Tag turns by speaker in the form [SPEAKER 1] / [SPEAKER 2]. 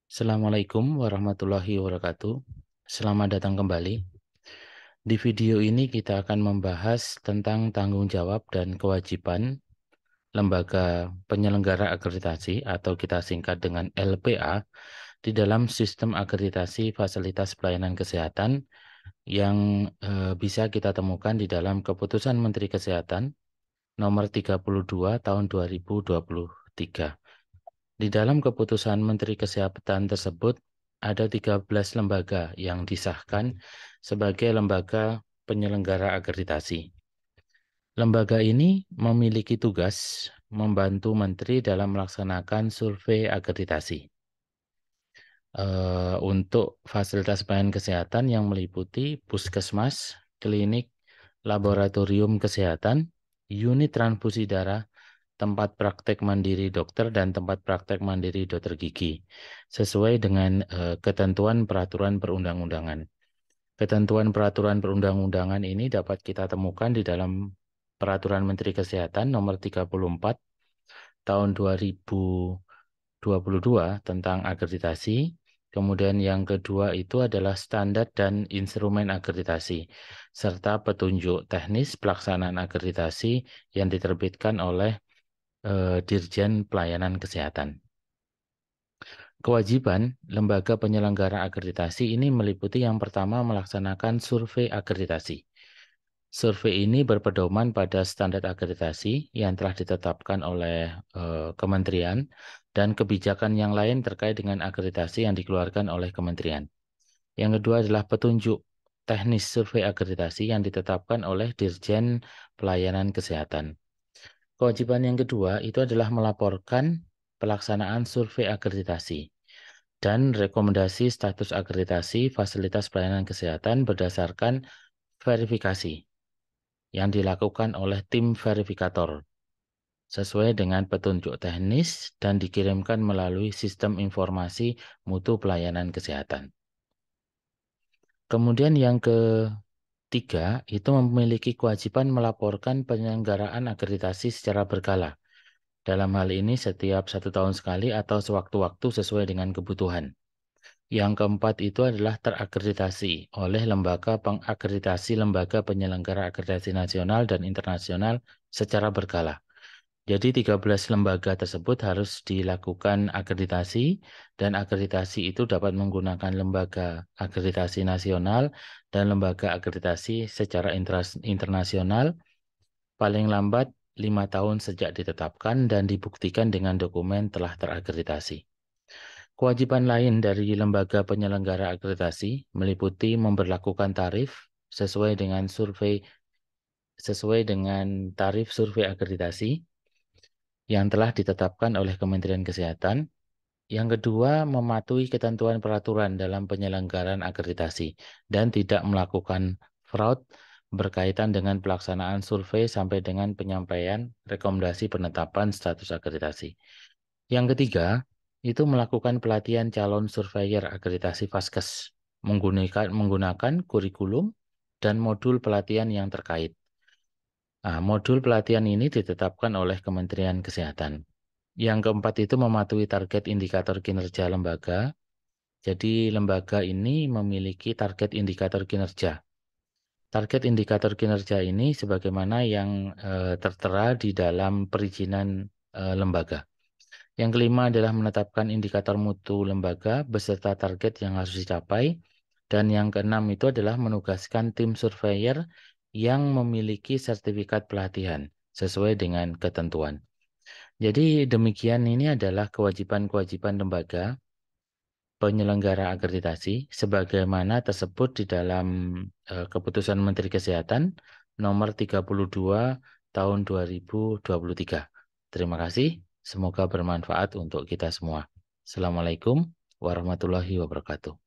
[SPEAKER 1] Assalamualaikum warahmatullahi wabarakatuh. Selamat datang kembali. Di video ini kita akan membahas tentang tanggung jawab dan kewajiban lembaga penyelenggara akreditasi atau kita singkat dengan LPA di dalam sistem akreditasi fasilitas pelayanan kesehatan yang bisa kita temukan di dalam Keputusan Menteri Kesehatan Nomor 32 Tahun 2023. Di dalam keputusan Menteri Kesehatan tersebut, ada 13 lembaga yang disahkan sebagai lembaga penyelenggara akreditasi. Lembaga ini memiliki tugas membantu Menteri dalam melaksanakan survei akreditasi untuk fasilitas pelayanan kesehatan yang meliputi puskesmas, klinik, laboratorium kesehatan, unit transfusi darah, tempat praktek mandiri dokter, dan tempat praktek mandiri dokter gigi, sesuai dengan ketentuan peraturan perundang-undangan. Ketentuan peraturan perundang-undangan ini dapat kita temukan di dalam Peraturan Menteri Kesehatan Nomor 34 Tahun 2022 tentang akreditasi. Kemudian yang kedua itu adalah standar dan instrumen akreditasi, serta petunjuk teknis pelaksanaan akreditasi yang diterbitkan oleh Dirjen Pelayanan Kesehatan. Kewajiban lembaga penyelenggara akreditasi ini meliputi yang pertama melaksanakan survei akreditasi. Survei ini berpedoman pada standar akreditasi yang telah ditetapkan oleh kementerian dan kebijakan yang lain terkait dengan akreditasi yang dikeluarkan oleh kementerian. Yang kedua adalah petunjuk teknis survei akreditasi yang ditetapkan oleh Dirjen Pelayanan Kesehatan. Kewajiban yang kedua itu adalah melaporkan pelaksanaan survei akreditasi dan rekomendasi status akreditasi fasilitas pelayanan kesehatan berdasarkan verifikasi yang dilakukan oleh tim verifikator sesuai dengan petunjuk teknis dan dikirimkan melalui sistem informasi mutu pelayanan kesehatan. Kemudian yang ketiga itu memiliki kewajiban melaporkan penyelenggaraan akreditasi secara berkala. Dalam hal ini setiap 1 tahun sekali atau sewaktu-waktu sesuai dengan kebutuhan. Yang keempat itu adalah terakreditasi oleh lembaga pengakreditasi lembaga penyelenggara akreditasi nasional dan internasional secara berkala. Jadi 13 lembaga tersebut harus dilakukan akreditasi dan akreditasi itu dapat menggunakan lembaga akreditasi nasional dan lembaga akreditasi secara internasional paling lambat 5 tahun sejak ditetapkan dan dibuktikan dengan dokumen telah terakreditasi. Kewajiban lain dari lembaga penyelenggara akreditasi meliputi memberlakukan tarif sesuai dengan tarif survei akreditasi yang telah ditetapkan oleh Kementerian Kesehatan. Yang kedua, mematuhi ketentuan peraturan dalam penyelenggaraan akreditasi dan tidak melakukan fraud berkaitan dengan pelaksanaan survei sampai dengan penyampaian rekomendasi penetapan status akreditasi. Yang ketiga, itu melakukan pelatihan calon surveyor akreditasi Vaskes menggunakan kurikulum dan modul pelatihan yang terkait. Nah, modul pelatihan ini ditetapkan oleh Kementerian Kesehatan. Yang keempat itu mematuhi target indikator kinerja lembaga. Jadi lembaga ini memiliki target indikator kinerja. Target indikator kinerja ini sebagaimana yang tertera di dalam perizinan lembaga. Yang kelima adalah menetapkan indikator mutu lembaga beserta target yang harus dicapai. Dan yang keenam itu adalah menugaskan tim surveyor yang memiliki sertifikat pelatihan sesuai dengan ketentuan. Jadi demikian ini adalah kewajiban-kewajiban lembaga penyelenggara akreditasi sebagaimana tersebut di dalam Keputusan Menteri Kesehatan Nomor 32 Tahun 2023. Terima kasih. Semoga bermanfaat untuk kita semua. Assalamualaikum warahmatullahi wabarakatuh.